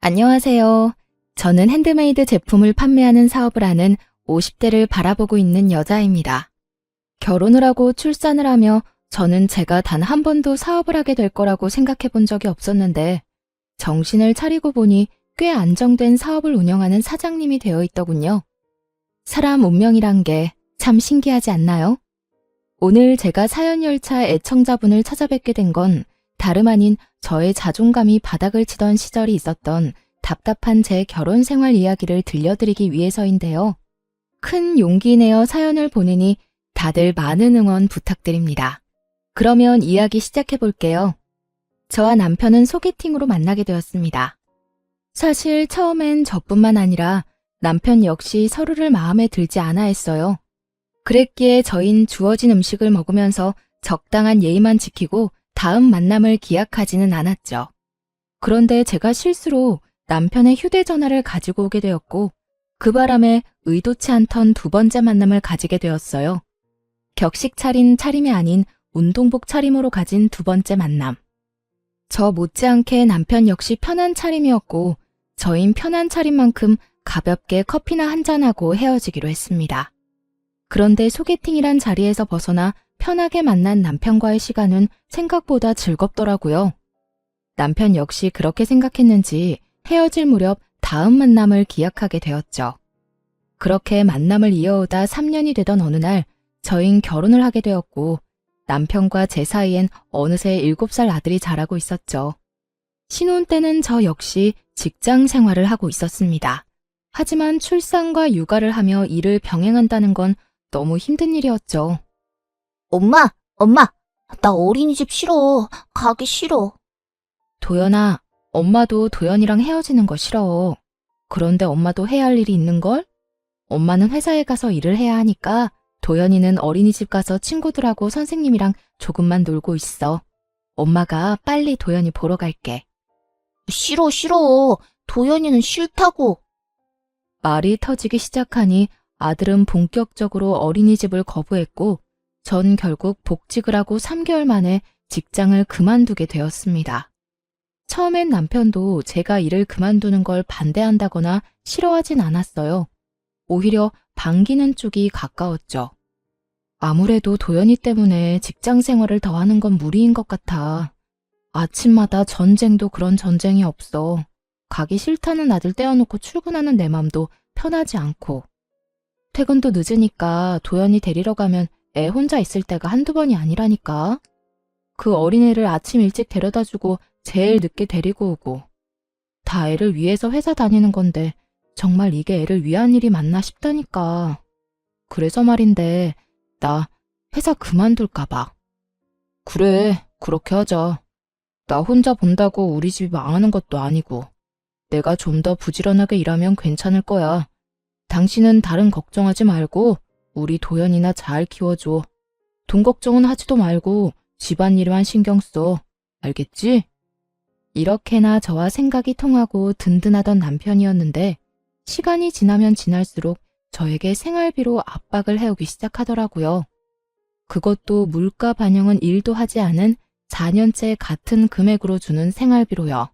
안녕하세요. 저는 핸드메이드 제품을 판매하는 사업을 하는 50대를 바라보고 있는 여자입니다. 결혼을 하고 출산을 하며 저는 제가 단 한 번도 사업을 하게 될 거라고 생각해 본 적이 없었는데 정신을 차리고 보니 꽤 안정된 사업을 운영하는 사장님이 되어 있더군요. 사람 운명이란 게 참 신기하지 않나요? 오늘 제가 사연열차 애청자분을 찾아뵙게 된 건 다름 아닌 저의 자존감이 바닥을 치던 시절이 있었던 답답한 제 결혼 생활 이야기를 들려드리기 위해서인데요. 큰 용기 내어 사연을 보내니 다들 많은 응원 부탁드립니다. 그러면 이야기 시작해 볼게요. 저와 남편은 소개팅으로 만나게 되었습니다. 사실 처음엔 저뿐만 아니라 남편 역시 서로를 마음에 들지 않아 했어요. 그랬기에 저흰 주어진 음식을 먹으면서 적당한 예의만 지키고 다음 만남을 기약하지는 않았죠. 그런데 제가 실수로 남편의 휴대전화를 가지고 오게 되었고 그 바람에 의도치 않던 두 번째 만남을 가지게 되었어요. 격식 차린 차림이 아닌 운동복 차림으로 가진 두 번째 만남. 저 못지않게 남편 역시 편한 차림이었고 저흰 편한 차림만큼 가볍게 커피나 한잔하고 헤어지기로 했습니다. 그런데 소개팅이란 자리에서 벗어나 편하게 만난 남편과의 시간은 생각보다 즐겁더라고요. 남편 역시 그렇게 생각했는지 헤어질 무렵 다음 만남을 기약하게 되었죠. 그렇게 만남을 이어오다 3년이 되던 어느 날 저흰 결혼을 하게 되었고 남편과 제 사이엔 어느새 7살 아들이 자라고 있었죠. 신혼 때는 저 역시 직장 생활을 하고 있었습니다. 하지만 출산과 육아를 하며 일을 병행한다는 건 너무 힘든 일이었죠. 엄마, 나 어린이집 싫어. 가기 싫어. 도연아, 엄마도 도연이랑 헤어지는 거 싫어. 그런데 엄마도 해야 할 일이 있는걸? 엄마는 회사에 가서 일을 해야 하니까 도연이는 어린이집 가서 친구들하고 선생님이랑 조금만 놀고 있어. 엄마가 빨리 도연이 보러 갈게. 싫어. 도연이는 싫다고. 말이 터지기 시작하니 아들은 본격적으로 어린이집을 거부했고 전 결국 복직을 하고 3개월 만에 직장을 그만두게 되었습니다. 처음엔 남편도 제가 일을 그만두는 걸 반대한다거나 싫어하진 않았어요. 오히려 반기는 쪽이 가까웠죠. 아무래도 도연이 때문에 직장 생활을 더 하는 건 무리인 것 같아. 아침마다 전쟁도 그런 전쟁이 없어. 가기 싫다는 아들 떼어놓고 출근하는 내 맘도 편하지 않고. 퇴근도 늦으니까 도연이 데리러 가면 애 혼자 있을 때가 한두 번이 아니라니까. 그 어린애를 아침 일찍 데려다주고 제일 늦게 데리고 오고. 다 애를 위해서 회사 다니는 건데 정말 이게 애를 위한 일이 맞나 싶다니까. 그래서 말인데 나 회사 그만둘까 봐. 그래, 그렇게 하자. 나 혼자 본다고 우리 집이 망하는 것도 아니고. 내가 좀 더 부지런하게 일하면 괜찮을 거야. 당신은 다른 걱정하지 말고 우리 도연이나 잘 키워줘. 돈 걱정은 하지도 말고 집안일만 신경 써. 알겠지? 이렇게나 저와 생각이 통하고 든든하던 남편이었는데 시간이 지나면 지날수록 저에게 생활비로 압박을 해오기 시작하더라고요. 그것도 물가 반영은 1도 하지 않은 4년째 같은 금액으로 주는 생활비로요.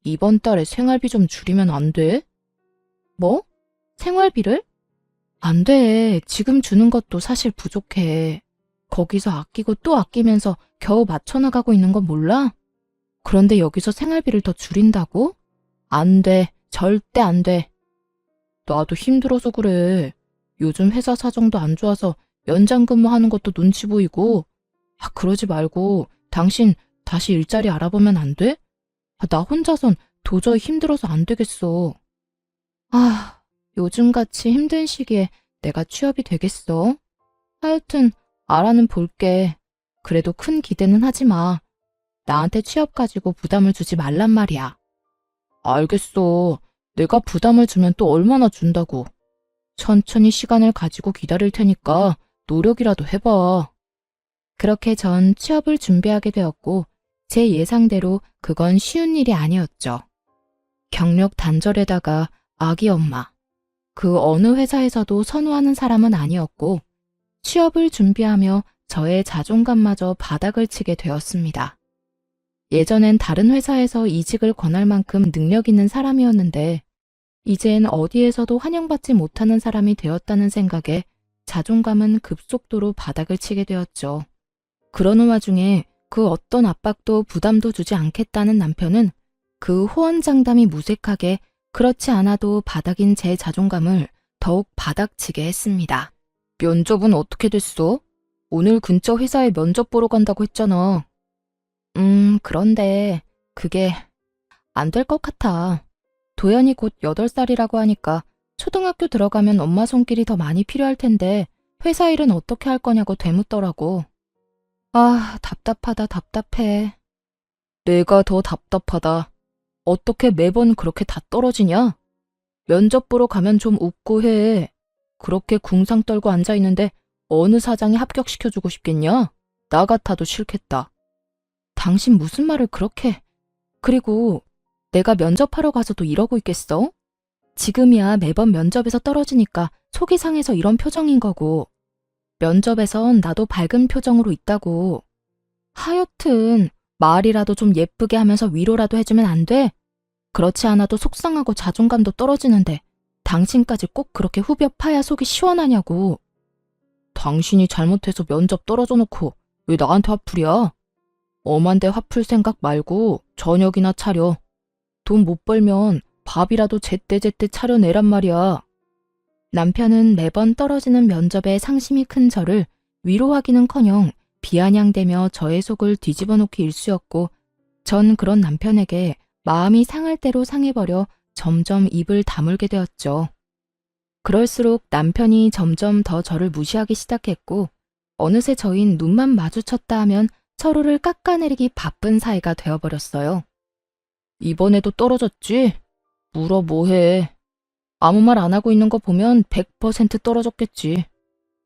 이번 달에 생활비 좀 줄이면 안 돼? 뭐? 생활비를? 안 돼. 지금 주는 것도 사실 부족해. 거기서 아끼고 또 아끼면서 겨우 맞춰나가고 있는 건 몰라? 그런데 여기서 생활비를 더 줄인다고? 안 돼. 절대 안 돼. 나도 힘들어서 그래. 요즘 회사 사정도 안 좋아서 연장 근무하는 것도 눈치 보이고. 그러지 말고 당신 다시 일자리 알아보면 안 돼? 나 혼자선 도저히 힘들어서 안 되겠어. 요즘같이 힘든 시기에 내가 취업이 되겠어? 하여튼 알아는 볼게. 그래도 큰 기대는 하지 마. 나한테 취업 가지고 부담을 주지 말란 말이야. 알겠어. 내가 부담을 주면 또 얼마나 준다고. 천천히 시간을 가지고 기다릴 테니까 노력이라도 해봐. 그렇게 전 취업을 준비하게 되었고 제 예상대로 그건 쉬운 일이 아니었죠. 경력 단절에다가 아기 엄마. 그 어느 회사에서도 선호하는 사람은 아니었고 취업을 준비하며 저의 자존감마저 바닥을 치게 되었습니다. 예전엔 다른 회사에서 이직을 권할 만큼 능력 있는 사람이었는데 이젠 어디에서도 환영받지 못하는 사람이 되었다는 생각에 자존감은 급속도로 바닥을 치게 되었죠. 그러는 와중에 그 어떤 압박도 부담도 주지 않겠다는 남편은 그 호언장담이 무색하게 그렇지 않아도 바닥인 제 자존감을 더욱 바닥치게 했습니다. 면접은 어떻게 됐어? 오늘 근처 회사에 면접 보러 간다고 했잖아. 그런데 그게 안 될 것 같아. 도연이 곧 8살이라고 하니까 초등학교 들어가면 엄마 손길이 더 많이 필요할 텐데 회사 일은 어떻게 할 거냐고 되묻더라고. 아, 답답하다, 답답해. 내가 더 답답하다. 어떻게 매번 그렇게 다 떨어지냐? 면접 보러 가면 좀 웃고 해. 그렇게 궁상 떨고 앉아있는데 어느 사장이 합격시켜주고 싶겠냐? 나 같아도 싫겠다. 당신 무슨 말을 그렇게... 그리고 내가 면접하러 가서도 이러고 있겠어? 지금이야 매번 면접에서 떨어지니까 속이 상해서 이런 표정인 거고 면접에선 나도 밝은 표정으로 있다고. 하여튼 말이라도 좀 예쁘게 하면서 위로라도 해주면 안 돼? 그렇지 않아도 속상하고 자존감도 떨어지는데 당신까지 꼭 그렇게 후벼 파야 속이 시원하냐고. 당신이 잘못해서 면접 떨어져 놓고 왜 나한테 화풀이야? 엄한데 화풀 생각 말고 저녁이나 차려. 돈 못 벌면 밥이라도 제때제때 차려내란 말이야. 남편은 매번 떨어지는 면접에 상심이 큰 저를 위로하기는커녕 비아냥대며 저의 속을 뒤집어 놓기 일쑤였고 전 그런 남편에게 마음이 상할 대로 상해버려 점점 입을 다물게 되었죠. 그럴수록 남편이 점점 더 저를 무시하기 시작했고 어느새 저흰 눈만 마주쳤다 하면 서로를 깎아내리기 바쁜 사이가 되어버렸어요. 이번에도 떨어졌지? 물어 뭐해. 아무 말 안 하고 있는 거 보면 100% 떨어졌겠지.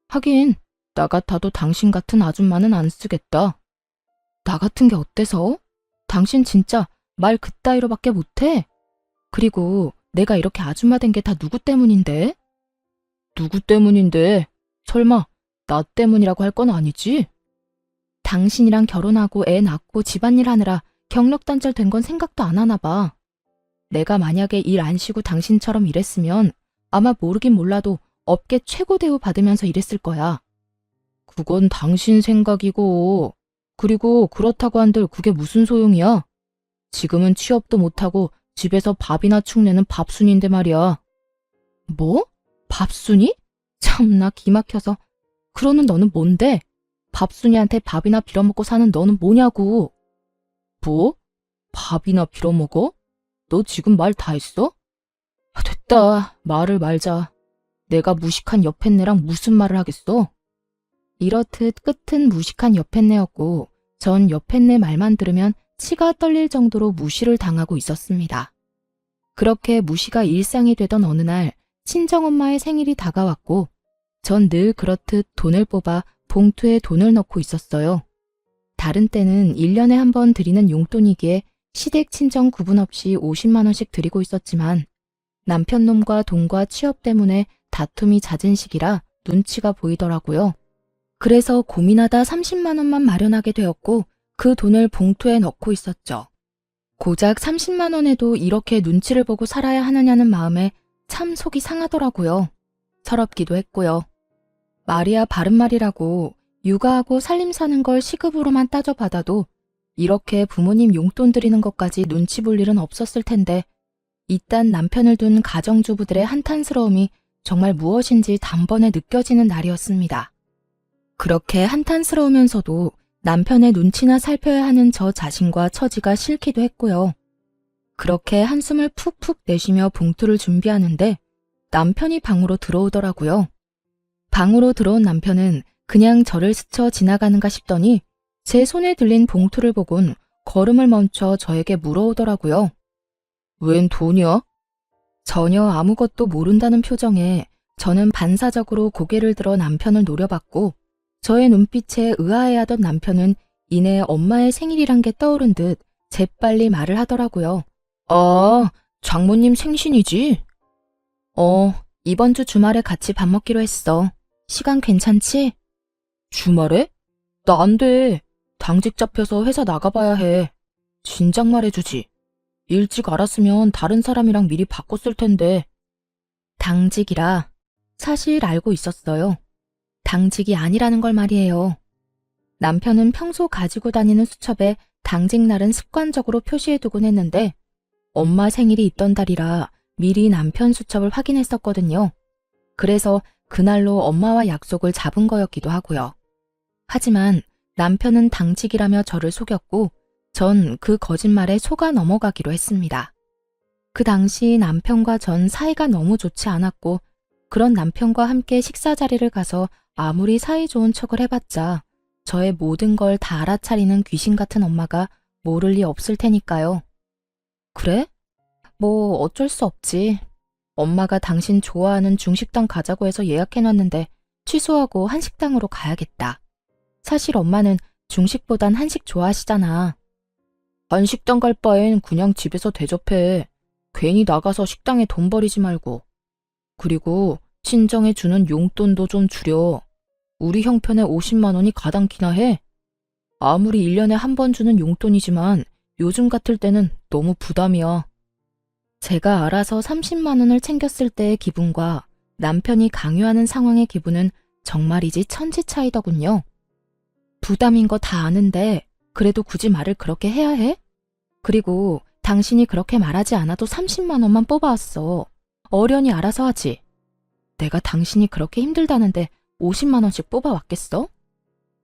하긴 나 같아도 당신 같은 아줌마는 안 쓰겠다. 나 같은 게 어때서? 당신 진짜 말 그따위로밖에 못해? 그리고 내가 이렇게 아줌마 된 게 다 누구 때문인데? 누구 때문인데? 설마 나 때문이라고 할 건 아니지? 당신이랑 결혼하고 애 낳고 집안일 하느라 경력단절 된 건 생각도 안 하나 봐. 내가 만약에 일 안 쉬고 당신처럼 일했으면 아마 모르긴 몰라도 업계 최고 대우 받으면서 일했을 거야. 그건 당신 생각이고, 그리고 그렇다고 한들 그게 무슨 소용이야? 지금은 취업도 못하고 집에서 밥이나 축내는 밥순인데 말이야. 뭐? 밥순이? 참나 기막혀서. 그러는 너는 뭔데? 밥순이한테 밥이나 빌어먹고 사는 너는 뭐냐고. 뭐? 밥이나 빌어먹어? 너 지금 말 다 했어? 됐다. 말을 말자. 내가 무식한 여팻네랑 무슨 말을 하겠어? 이렇듯 끝은 무식한 여팻네였고 전 여팻네 말만 들으면 치가 떨릴 정도로 무시를 당하고 있었습니다. 그렇게 무시가 일상이 되던 어느 날 친정엄마의 생일이 다가왔고 전 늘 그렇듯 돈을 뽑아 봉투에 돈을 넣고 있었어요. 다른 때는 1년에 한 번 드리는 용돈이기에 시댁 친정 구분 없이 50만 원씩 드리고 있었지만 남편 놈과 돈과 취업 때문에 다툼이 잦은 시기라 눈치가 보이더라고요. 그래서 고민하다 30만 원만 마련하게 되었고 그 돈을 봉투에 넣고 있었죠. 고작 30만 원에도 이렇게 눈치를 보고 살아야 하느냐는 마음에 참 속이 상하더라고요. 서럽기도 했고요. 말이야 바른말이라고 육아하고 살림 사는 걸 시급으로만 따져받아도 이렇게 부모님 용돈 드리는 것까지 눈치 볼 일은 없었을 텐데 이딴 남편을 둔 가정주부들의 한탄스러움이 정말 무엇인지 단번에 느껴지는 날이었습니다. 그렇게 한탄스러우면서도 남편의 눈치나 살펴야 하는 저 자신과 처지가 싫기도 했고요. 그렇게 한숨을 푹푹 내쉬며 봉투를 준비하는데 남편이 방으로 들어오더라고요. 방으로 들어온 남편은 그냥 저를 스쳐 지나가는가 싶더니 제 손에 들린 봉투를 보곤 걸음을 멈춰 저에게 물어오더라고요. 웬 돈이야? 전혀 아무것도 모른다는 표정에 저는 반사적으로 고개를 들어 남편을 노려봤고 저의 눈빛에 의아해하던 남편은 이내 엄마의 생일이란 게 떠오른 듯 재빨리 말을 하더라고요. 아, 장모님 생신이지? 이번 주 주말에 같이 밥 먹기로 했어. 시간 괜찮지? 주말에? 나 안 돼. 당직 잡혀서 회사 나가봐야 해. 진작 말해주지. 일찍 알았으면 다른 사람이랑 미리 바꿨을 텐데. 당직이라 사실 알고 있었어요. 당직이 아니라는 걸 말이에요. 남편은 평소 가지고 다니는 수첩에 당직 날은 습관적으로 표시해두곤 했는데 엄마 생일이 있던 달이라 미리 남편 수첩을 확인했었거든요. 그래서 그날로 엄마와 약속을 잡은 거였기도 하고요. 하지만 남편은 당직이라며 저를 속였고 전 그 거짓말에 속아 넘어가기로 했습니다. 그 당시 남편과 전 사이가 너무 좋지 않았고 그런 남편과 함께 식사 자리를 가서 아무리 사이 좋은 척을 해봤자 저의 모든 걸 다 알아차리는 귀신 같은 엄마가 모를 리 없을 테니까요. 그래? 뭐 어쩔 수 없지. 엄마가 당신 좋아하는 중식당 가자고 해서 예약해놨는데 취소하고 한식당으로 가야겠다. 사실 엄마는 중식보단 한식 좋아하시잖아. 한식당 갈 바엔 그냥 집에서 대접해. 괜히 나가서 식당에 돈 버리지 말고. 그리고 친정에 주는 용돈도 좀 줄여. 우리 형편에 50만 원이 가당키나 해. 아무리 1년에 한 번 주는 용돈이지만 요즘 같을 때는 너무 부담이야. 제가 알아서 30만 원을 챙겼을 때의 기분과 남편이 강요하는 상황의 기분은 정말이지 천지 차이더군요. 부담인 거 다 아는데 그래도 굳이 말을 그렇게 해야 해? 그리고 당신이 그렇게 말하지 않아도 30만 원만 뽑아왔어. 어련히 알아서 하지. 내가 당신이 그렇게 힘들다는데 50만 원씩 뽑아왔겠어?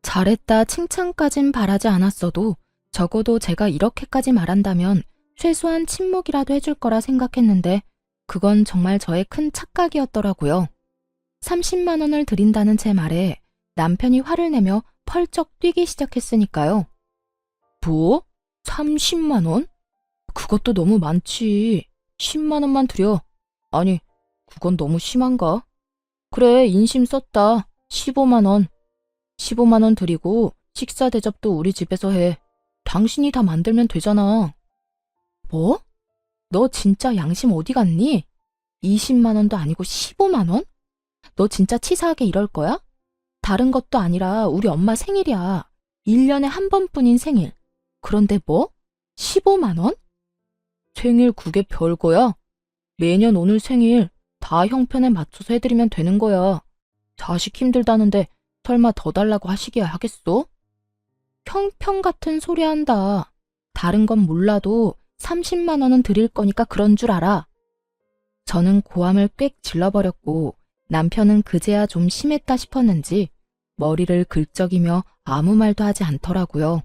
잘했다 칭찬까진 바라지 않았어도 적어도 제가 이렇게까지 말한다면 최소한 침묵이라도 해줄 거라 생각했는데 그건 정말 저의 큰 착각이었더라고요. 30만 원을 드린다는 제 말에 남편이 화를 내며 펄쩍 뛰기 시작했으니까요. 뭐? 30만 원? 그것도 너무 많지. 10만 원만 드려. 아니, 그건 너무 심한가? 그래, 인심 썼다. 15만 원. 15만 원 드리고 식사 대접도 우리 집에서 해. 당신이 다 만들면 되잖아. 뭐? 너 진짜 양심 어디 갔니? 20만 원도 아니고 15만 원? 너 진짜 치사하게 이럴 거야? 다른 것도 아니라 우리 엄마 생일이야. 1년에 한 번뿐인 생일. 그런데 뭐? 15만 원? 생일 그게 별거야? 매년 오늘 생일 다 형편에 맞춰서 해드리면 되는 거야. 자식 힘들다는데 설마 더 달라고 하시기야 하겠어? 형편 같은 소리 한다. 다른 건 몰라도 30만 원은 드릴 거니까 그런 줄 알아. 저는 고함을 꽥 질러버렸고 남편은 그제야 좀 심했다 싶었는지 머리를 긁적이며 아무 말도 하지 않더라고요.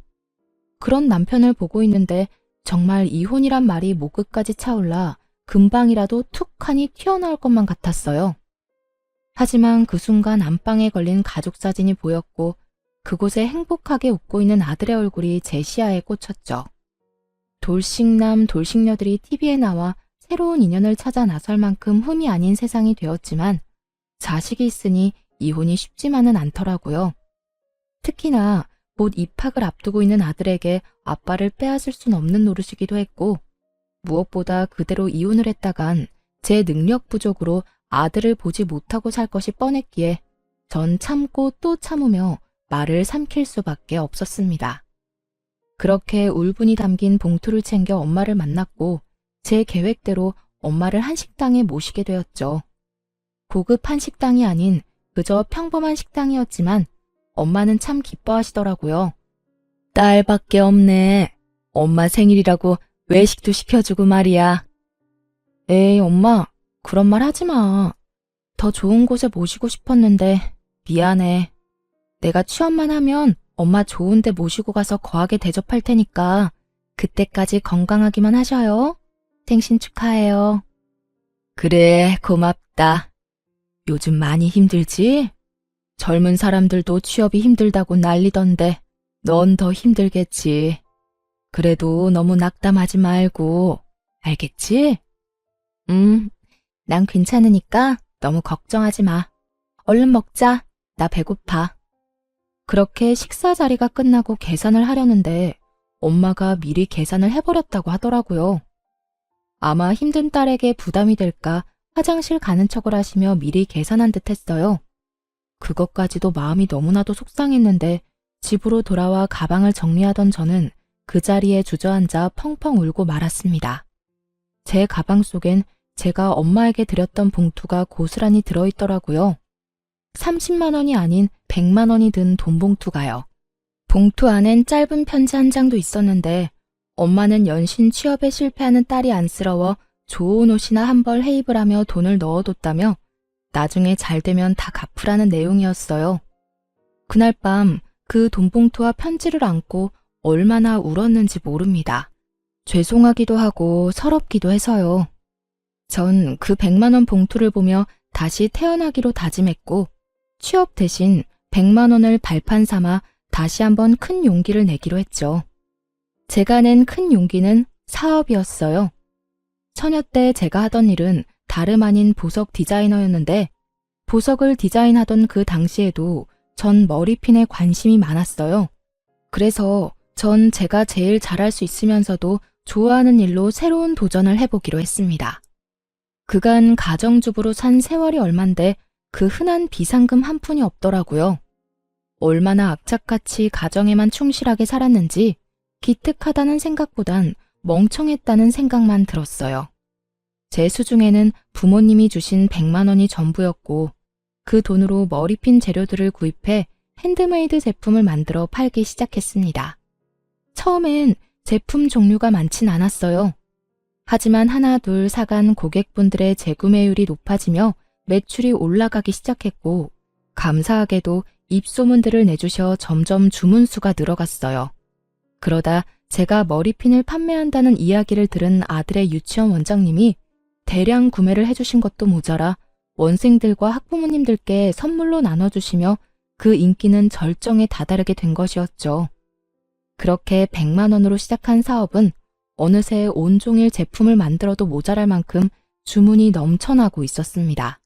그런 남편을 보고 있는데 정말 이혼이란 말이 목끝까지 차올라 금방이라도 툭하니 튀어나올 것만 같았어요. 하지만 그 순간 안방에 걸린 가족 사진이 보였고 그곳에 행복하게 웃고 있는 아들의 얼굴이 제 시야에 꽂혔죠. 돌싱남 돌싱녀들이 TV에 나와 새로운 인연을 찾아 나설 만큼 흠이 아닌 세상이 되었지만 자식이 있으니 이혼이 쉽지만은 않더라고요. 특히나 곧 입학을 앞두고 있는 아들에게 아빠를 빼앗을 순 없는 노릇이기도 했고 무엇보다 그대로 이혼을 했다간 제 능력 부족으로 아들을 보지 못하고 살 것이 뻔했기에 전 참고 또 참으며 말을 삼킬 수밖에 없었습니다. 그렇게 울분이 담긴 봉투를 챙겨 엄마를 만났고 제 계획대로 엄마를 한식당에 모시게 되었죠. 고급 한식당이 아닌 그저 평범한 식당이었지만 엄마는 참 기뻐하시더라고요. 딸밖에 없네. 엄마 생일이라고 외식도 시켜주고 말이야. 에이 엄마 그런 말 하지 마. 더 좋은 곳에 모시고 싶었는데 미안해. 내가 취업만 하면 엄마 좋은 데 모시고 가서 거하게 대접할 테니까 그때까지 건강하기만 하셔요. 생신 축하해요. 그래 고맙다. 요즘 많이 힘들지? 젊은 사람들도 취업이 힘들다고 난리던데 넌 더 힘들겠지. 그래도 너무 낙담하지 말고 알겠지? 난 괜찮으니까 너무 걱정하지 마. 얼른 먹자. 나 배고파. 그렇게 식사 자리가 끝나고 계산을 하려는데 엄마가 미리 계산을 해버렸다고 하더라고요. 아마 힘든 딸에게 부담이 될까 화장실 가는 척을 하시며 미리 계산한 듯 했어요. 그것까지도 마음이 너무나도 속상했는데 집으로 돌아와 가방을 정리하던 저는 그 자리에 주저앉아 펑펑 울고 말았습니다. 제 가방 속엔 제가 엄마에게 드렸던 봉투가 고스란히 들어있더라고요. 30만 원이 아닌 100만 원이 든 돈 봉투가요. 봉투 안엔 짧은 편지 한 장도 있었는데 엄마는 연신 취업에 실패하는 딸이 안쓰러워 좋은 옷이나 한 벌 해입을 하며 돈을 넣어뒀다며 나중에 잘 되면 다 갚으라는 내용이었어요. 그날 밤 그 돈봉투와 편지를 안고 얼마나 울었는지 모릅니다. 죄송하기도 하고 서럽기도 해서요. 전 그 100만 원 봉투를 보며 다시 태어나기로 다짐했고 취업 대신 100만 원을 발판 삼아 다시 한번 큰 용기를 내기로 했죠. 제가 낸 큰 용기는 사업이었어요. 처녀 때 제가 하던 일은 다름 아닌 보석 디자이너였는데 보석을 디자인하던 그 당시에도 전 머리핀에 관심이 많았어요. 그래서 전 제가 제일 잘할 수 있으면서도 좋아하는 일로 새로운 도전을 해보기로 했습니다. 그간 가정주부로 산 세월이 얼만데 그 흔한 비상금 한 푼이 없더라고요. 얼마나 악착같이 가정에만 충실하게 살았는지 기특하다는 생각보단 멍청했다는 생각만 들었어요. 제 수중에는 부모님이 주신 100만 원이 전부였고 그 돈으로 머리핀 재료들을 구입해 핸드메이드 제품을 만들어 팔기 시작했습니다. 처음엔 제품 종류가 많진 않았어요. 하지만 하나 둘 사간 고객분들의 재구매율이 높아지며 매출이 올라가기 시작했고 감사하게도 입소문들을 내주셔 점점 주문수가 늘어갔어요. 그러다 제가 머리핀을 판매한다는 이야기를 들은 아들의 유치원 원장님이 대량 구매를 해주신 것도 모자라 원생들과 학부모님들께 선물로 나눠주시며 그 인기는 절정에 다다르게 된 것이었죠. 그렇게 100만 원으로 시작한 사업은 어느새 온종일 제품을 만들어도 모자랄 만큼 주문이 넘쳐나고 있었습니다.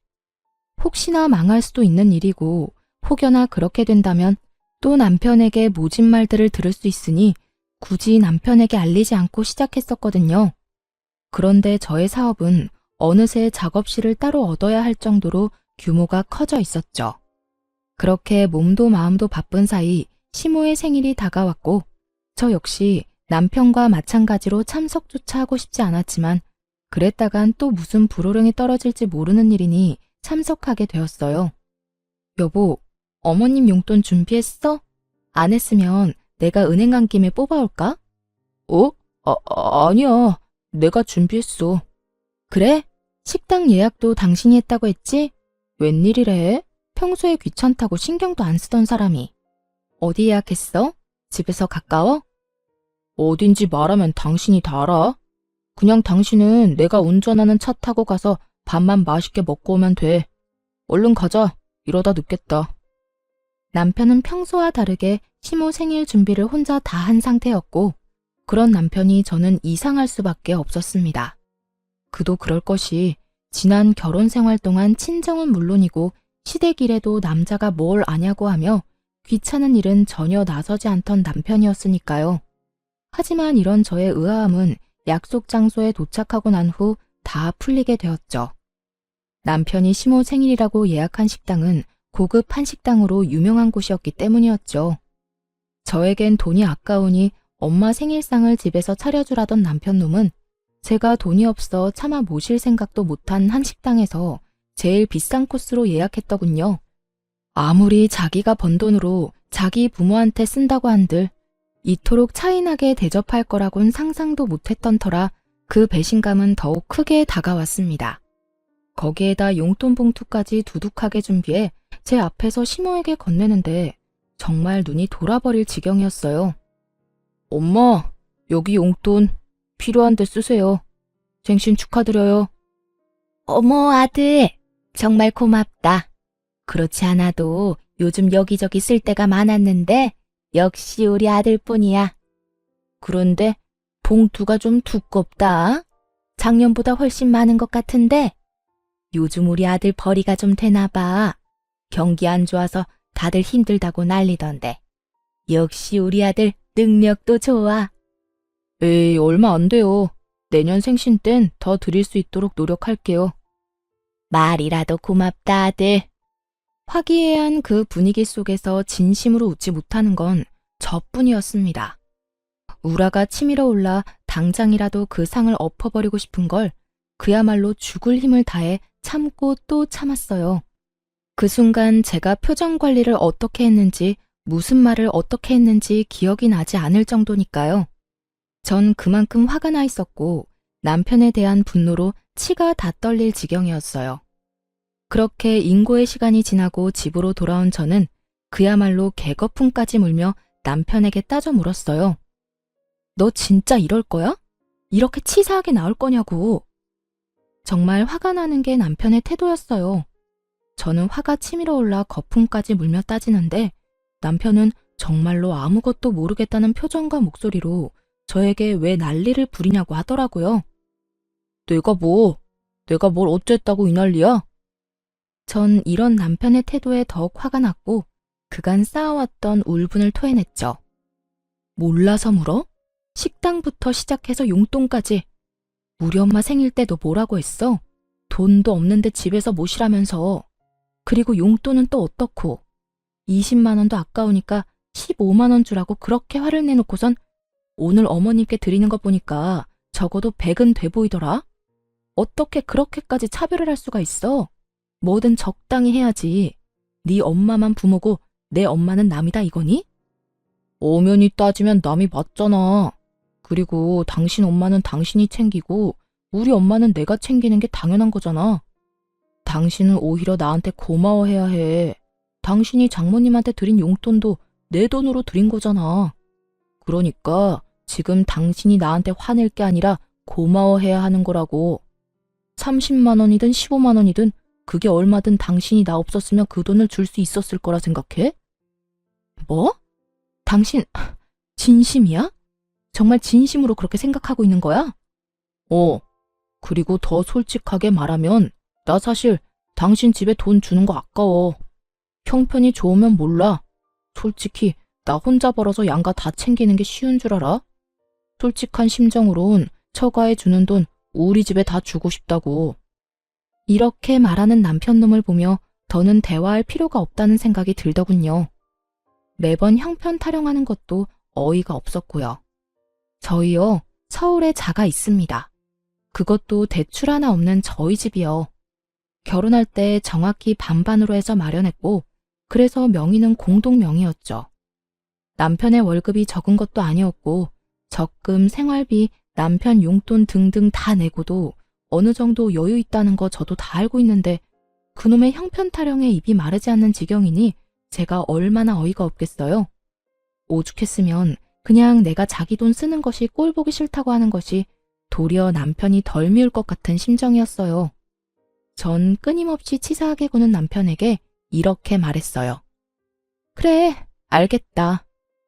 혹시나 망할 수도 있는 일이고 혹여나 그렇게 된다면 또 남편에게 모진 말들을 들을 수 있으니 굳이 남편에게 알리지 않고 시작했었거든요. 그런데 저의 사업은 어느새 작업실을 따로 얻어야 할 정도로 규모가 커져 있었죠. 그렇게 몸도 마음도 바쁜 사이 시모의 생일이 다가왔고 저 역시 남편과 마찬가지로 참석조차 하고 싶지 않았지만 그랬다간 또 무슨 불호령이 떨어질지 모르는 일이니 참석하게 되었어요. 여보, 어머님 용돈 준비했어? 안 했으면 내가 은행 간 김에 뽑아올까? 아니야. 내가 준비했어. 그래? 식당 예약도 당신이 했다고 했지? 웬일이래? 평소에 귀찮다고 신경도 안 쓰던 사람이. 어디 예약했어? 집에서 가까워? 어딘지 말하면 당신이 다 알아. 그냥 당신은 내가 운전하는 차 타고 가서 밥만 맛있게 먹고 오면 돼. 얼른 가자. 이러다 늦겠다. 남편은 평소와 다르게 시모 생일 준비를 혼자 다 한 상태였고 그런 남편이 저는 이상할 수밖에 없었습니다. 그도 그럴 것이 지난 결혼 생활 동안 친정은 물론이고 시댁일에도 남자가 뭘 아냐고 하며 귀찮은 일은 전혀 나서지 않던 남편이었으니까요. 하지만 이런 저의 의아함은 약속 장소에 도착하고 난 후 다 풀리게 되었죠. 남편이 시모 생일이라고 예약한 식당은 고급 한식당으로 유명한 곳이었기 때문이었죠. 저에겐 돈이 아까우니 엄마 생일상을 집에서 차려주라던 남편놈은 제가 돈이 없어 차마 모실 생각도 못한 한식당에서 제일 비싼 코스로 예약했더군요. 아무리 자기가 번 돈으로 자기 부모한테 쓴다고 한들 이토록 차이나게 대접할 거라곤 상상도 못했던 터라 그 배신감은 더욱 크게 다가왔습니다. 거기에다 용돈 봉투까지 두둑하게 준비해 제 앞에서 시모에게 건네는데 정말 눈이 돌아버릴 지경이었어요. 엄마, 여기 용돈 필요한데 쓰세요. 생신 축하드려요. 어머, 아들. 정말 고맙다. 그렇지 않아도 요즘 여기저기 쓸 데가 많았는데 역시 우리 아들뿐이야. 그런데 봉투가 좀 두껍다. 작년보다 훨씬 많은 것 같은데 요즘 우리 아들 벌이가 좀 되나 봐. 경기 안 좋아서 다들 힘들다고 난리던데. 역시 우리 아들 능력도 좋아. 에이, 얼마 안 돼요. 내년 생신 땐 더 드릴 수 있도록 노력할게요. 말이라도 고맙다, 아들. 화기애애한 그 분위기 속에서 진심으로 웃지 못하는 건 저뿐이었습니다. 우라가 치밀어 올라 당장이라도 그 상을 엎어버리고 싶은 걸 그야말로 죽을 힘을 다해 참고 또 참았어요. 그 순간 제가 표정 관리를 어떻게 했는지, 무슨 말을 어떻게 했는지 기억이 나지 않을 정도니까요. 전 그만큼 화가 나 있었고 남편에 대한 분노로 치가 다 떨릴 지경이었어요. 그렇게 인고의 시간이 지나고 집으로 돌아온 저는 그야말로 개거품까지 물며 남편에게 따져 물었어요. 너 진짜 이럴 거야? 이렇게 치사하게 나올 거냐고. 정말 화가 나는 게 남편의 태도였어요. 저는 화가 치밀어 올라 거품까지 물며 따지는데 남편은 정말로 아무것도 모르겠다는 표정과 목소리로 저에게 왜 난리를 부리냐고 하더라고요. 내가 뭘 어쨌다고 이 난리야? 전 이런 남편의 태도에 더욱 화가 났고 그간 쌓아왔던 울분을 토해냈죠. 몰라서 물어? 식당부터 시작해서 용돈까지. 우리 엄마 생일 때 너 뭐라고 했어? 돈도 없는데 집에서 모시라면서. 그리고 용돈은 또 어떻고. 20만 원도 아까우니까 15만 원 주라고 그렇게 화를 내놓고선 오늘 어머님께 드리는 거 보니까 적어도 100은 돼 보이더라. 어떻게 그렇게까지 차별을 할 수가 있어? 뭐든 적당히 해야지. 네 엄마만 부모고 내 엄마는 남이다 이거니? 엄연히 따지면 남이 맞잖아. 그리고 당신 엄마는 당신이 챙기고 우리 엄마는 내가 챙기는 게 당연한 거잖아. 당신은 오히려 나한테 고마워해야 해. 당신이 장모님한테 드린 용돈도 내 돈으로 드린 거잖아. 그러니까 지금 당신이 나한테 화낼 게 아니라 고마워해야 하는 거라고. 30만 원이든 15만 원이든 그게 얼마든 당신이 나 없었으면 그 돈을 줄 수 있었을 거라 생각해? 뭐? 당신 진심이야? 정말 진심으로 그렇게 생각하고 있는 거야? 그리고 더 솔직하게 말하면 나 사실 당신 집에 돈 주는 거 아까워. 형편이 좋으면 몰라. 솔직히 나 혼자 벌어서 양가 다 챙기는 게 쉬운 줄 알아? 솔직한 심정으론 처가에 주는 돈 우리 집에 다 주고 싶다고. 이렇게 말하는 남편놈을 보며 더는 대화할 필요가 없다는 생각이 들더군요. 매번 형편 타령하는 것도 어이가 없었고요. 저희요, 서울에 자가 있습니다. 그것도 대출 하나 없는 저희 집이요. 결혼할 때 정확히 반반으로 해서 마련했고, 그래서 명의는 공동 명의였죠. 남편의 월급이 적은 것도 아니었고, 적금, 생활비, 남편 용돈 등등 다 내고도 어느 정도 여유 있다는 거 저도 다 알고 있는데 그놈의 형편 타령에 입이 마르지 않는 지경이니 제가 얼마나 어이가 없겠어요. 오죽했으면 그냥 내가 자기 돈 쓰는 것이 꼴 보기 싫다고 하는 것이 도리어 남편이 덜 미울 것 같은 심정이었어요. 전 끊임없이 치사하게 구는 남편에게 이렇게 말했어요. 그래, 알겠다.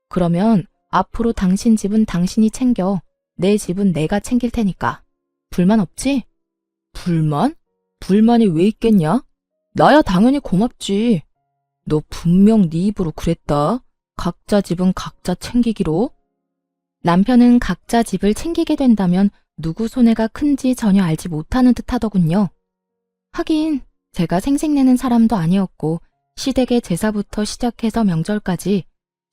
그러면 앞으로 당신 집은 당신이 챙겨. 내 집은 내가 챙길 테니까. 불만 없지? 불만? 불만이 왜 있겠냐? 나야 당연히 고맙지. 너 분명 네 입으로 그랬다. 각자 집은 각자 챙기기로. 남편은 각자 집을 챙기게 된다면 누구 손해가 큰지 전혀 알지 못하는 듯 하더군요. 하긴 제가 생색내는 사람도 아니었고 시댁의 제사부터 시작해서 명절까지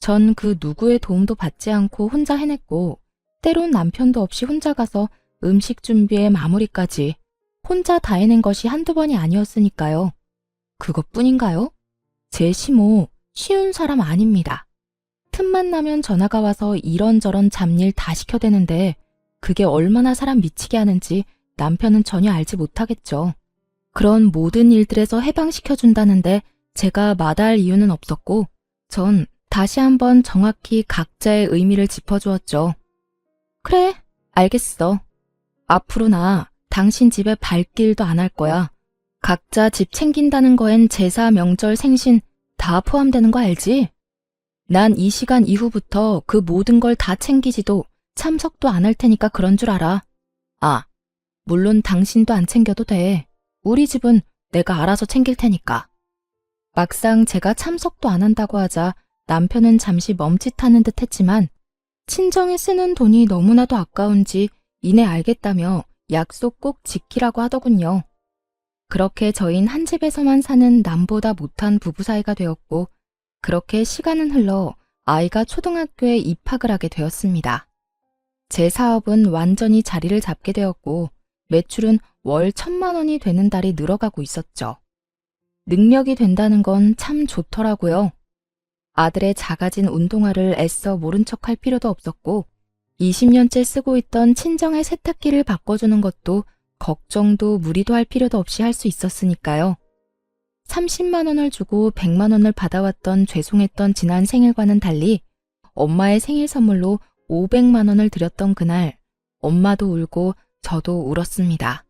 전 그 누구의 도움도 받지 않고 혼자 해냈고 때론 남편도 없이 혼자 가서 음식 준비에 마무리까지 혼자 다 해낸 것이 한두 번이 아니었으니까요. 그것뿐인가요? 제 시모 쉬운 사람 아닙니다. 틈만 나면 전화가 와서 이런저런 잡일 다 시켜대는데 그게 얼마나 사람 미치게 하는지 남편은 전혀 알지 못하겠죠. 그런 모든 일들에서 해방시켜준다는데 제가 마다할 이유는 없었고 전 다시 한번 정확히 각자의 의미를 짚어주었죠. 그래, 알겠어. 앞으로 나 당신 집에 발길도 안 할 거야. 각자 집 챙긴다는 거엔 제사, 명절, 생신 다 포함되는 거 알지? 난 이 시간 이후부터 그 모든 걸 다 챙기지도 참석도 안 할 테니까 그런 줄 알아. 아, 물론 당신도 안 챙겨도 돼. 우리 집은 내가 알아서 챙길 테니까. 막상 제가 참석도 안 한다고 하자 남편은 잠시 멈칫하는 듯 했지만 친정에 쓰는 돈이 너무나도 아까운지 이내 알겠다며 약속 꼭 지키라고 하더군요. 그렇게 저흰 한 집에서만 사는 남보다 못한 부부 사이가 되었고 그렇게 시간은 흘러 아이가 초등학교에 입학을 하게 되었습니다. 제 사업은 완전히 자리를 잡게 되었고 매출은 월 1,000만 원이 되는 달이 늘어가고 있었죠. 능력이 된다는 건 참 좋더라고요. 아들의 작아진 운동화를 애써 모른 척할 필요도 없었고 20년째 쓰고 있던 친정의 세탁기를 바꿔주는 것도 걱정도 무리도 할 필요도 없이 할 수 있었으니까요. 30만 원을 주고 100만 원을 받아왔던 죄송했던 지난 생일과는 달리 엄마의 생일 선물로 500만 원을 드렸던 그날 엄마도 울고 저도 울었습니다.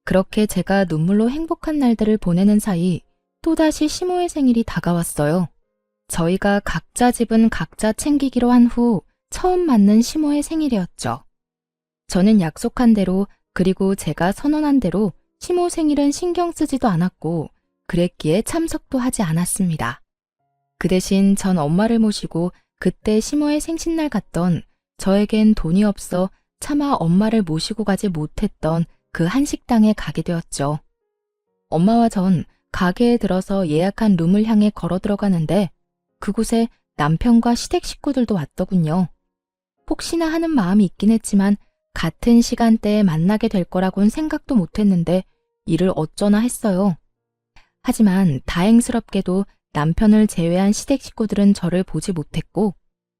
그렇게 제가 눈물로 행복한 날들을 보내는 사이 또다시 시모의 생일이 다가왔어요. 저희가 각자 집은 각자 챙기기로 한 후 처음 맞는 시모의 생일이었죠. 저는 약속한 대로 그리고 제가 선언한 대로 시모 생일은 신경 쓰지도 않았고 그랬기에 참석도 하지 않았습니다. 그 대신 전 엄마를 모시고 그때 시모의 생신날 갔던 저에겐 돈이 없어 차마 엄마를 모시고 가지 못했던 그 한식당에 가게 되었죠. 엄마와 전 가게에 들어서 예약한 룸을 향해 걸어 들어가는데 그곳에 남편과 시댁 식구들도 왔더군요. 혹시나 하는 마음이 있긴 했지만 같은 시간대에 만나게 될 거라고는 생각도 못했는데 이를 어쩌나 했어요. 하지만 다행스럽게도 남편을 제외한 시댁 식구들은 저를 보지 못했고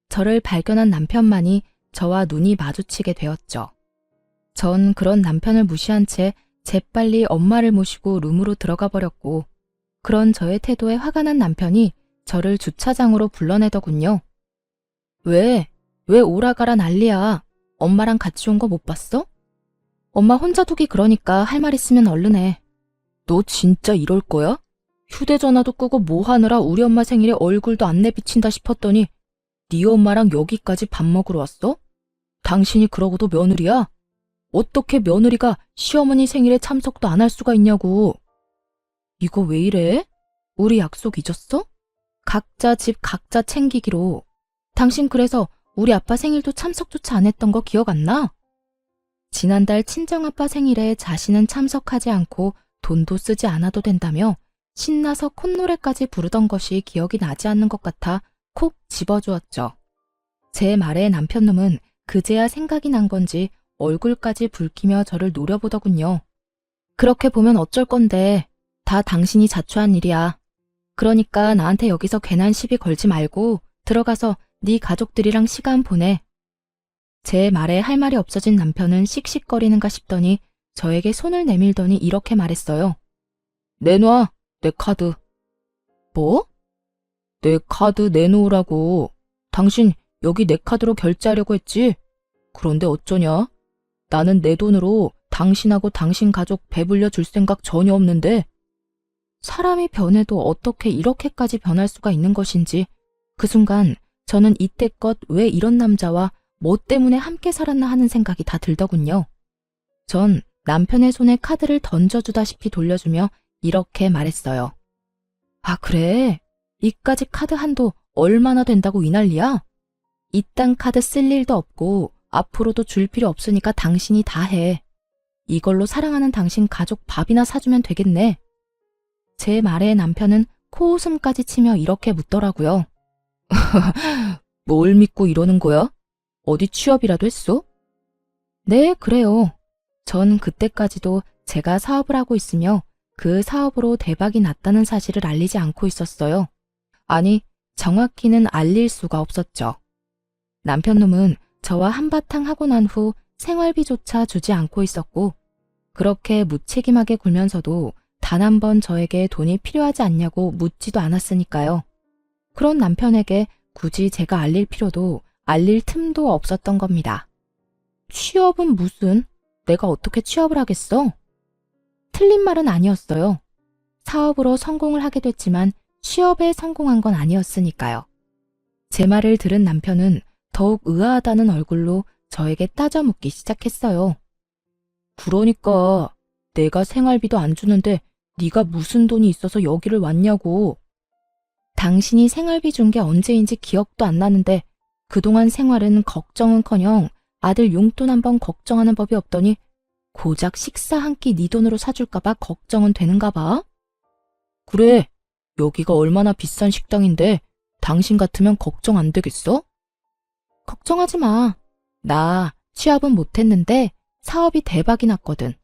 저를 발견한 남편만이 저와 눈이 마주치게 되었죠. 전 그런 남편을 무시한 채 재빨리 엄마를 모시고 룸으로 들어가 버렸고 그런 저의 태도에 화가 난 남편이 저를 주차장으로 불러내더군요. 왜 오라가라 난리야. 엄마랑 같이 온 거 못 봤어? 엄마 혼자 두기 그러니까 할 말 있으면 얼른 해. 너 진짜 이럴 거야? 휴대전화도 끄고 뭐 하느라 우리 엄마 생일에 얼굴도 안 내비친다 싶었더니 네 엄마랑 여기까지 밥 먹으러 왔어? 당신이 그러고도 며느리야? 어떻게 며느리가 시어머니 생일에 참석도 안 할 수가 있냐고. 이거 왜 이래? 우리 약속 잊었어? 각자 집 각자 챙기기로. 당신 그래서 우리 아빠 생일도 참석조차 안 했던 거 기억 안 나? 지난달 친정아빠 생일에 자신은 참석하지 않고 돈도 쓰지 않아도 된다며 신나서 콧노래까지 부르던 것이 기억이 나지 않는 것 같아 콕 집어주었죠. 제 말에 남편놈은 그제야 생각이 난 건지 얼굴까지 붉히며 저를 노려보더군요. 그렇게 보면 어쩔 건데 다 당신이 자초한 일이야. 그러니까 나한테 여기서 괜한 시비 걸지 말고 들어가서 네 가족들이랑 시간 보내. 제 말에 할 말이 없어진 남편은 씩씩거리는가 싶더니 저에게 손을 내밀더니 이렇게 말했어요. 내놔, 내 카드. 뭐? 내 카드 내놓으라고. 당신 여기 내 카드로 결제하려고 했지? 그런데 어쩌냐? 나는 내 돈으로 당신하고 당신 가족 배불려 줄 생각 전혀 없는데. 사람이 변해도 어떻게 이렇게까지 변할 수가 있는 것인지 그 순간 저는 이때껏 왜 이런 남자와 뭐 때문에 함께 살았나 하는 생각이 다 들더군요. 전 남편의 손에 카드를 던져주다시피 돌려주며 이렇게 말했어요. 아 그래? 이까지 카드 한도 얼마나 된다고 이 난리야? 이딴 카드 쓸 일도 없고 앞으로도 줄 필요 없으니까 당신이 다 해. 이걸로 사랑하는 당신 가족 밥이나 사주면 되겠네. 제 말에 남편은 코웃음까지 치며 이렇게 묻더라고요. 뭘 믿고 이러는 거야? 어디 취업이라도 했어? 네, 그래요. 전 그때까지도 제가 사업을 하고 있으며 그 사업으로 대박이 났다는 사실을 알리지 않고 있었어요. 아니, 정확히는 알릴 수가 없었죠. 남편놈은 저와 한바탕 하고 난 후 생활비조차 주지 않고 있었고 그렇게 무책임하게 굴면서도 단 한 번 저에게 돈이 필요하지 않냐고 묻지도 않았으니까요. 그런 남편에게 굳이 제가 알릴 필요도 알릴 틈도 없었던 겁니다. 취업은 무슨? 내가 어떻게 취업을 하겠어? 틀린 말은 아니었어요. 사업으로 성공을 하게 됐지만 취업에 성공한 건 아니었으니까요. 제 말을 들은 남편은 더욱 의아하다는 얼굴로 저에게 따져 묻기 시작했어요. 그러니까 내가 생활비도 안 주는데 네가 무슨 돈이 있어서 여기를 왔냐고. 당신이 생활비 준 게 언제인지 기억도 안 나는데 그동안 생활은 걱정은커녕 아들 용돈 한 번 걱정하는 법이 없더니 고작 식사 한 끼 네 돈으로 사줄까 봐 걱정은 되는가 봐. 그래, 여기가 얼마나 비싼 식당인데 당신 같으면 걱정 안 되겠어? 걱정하지 마. 나 취업은 못했는데 사업이 대박이 났거든.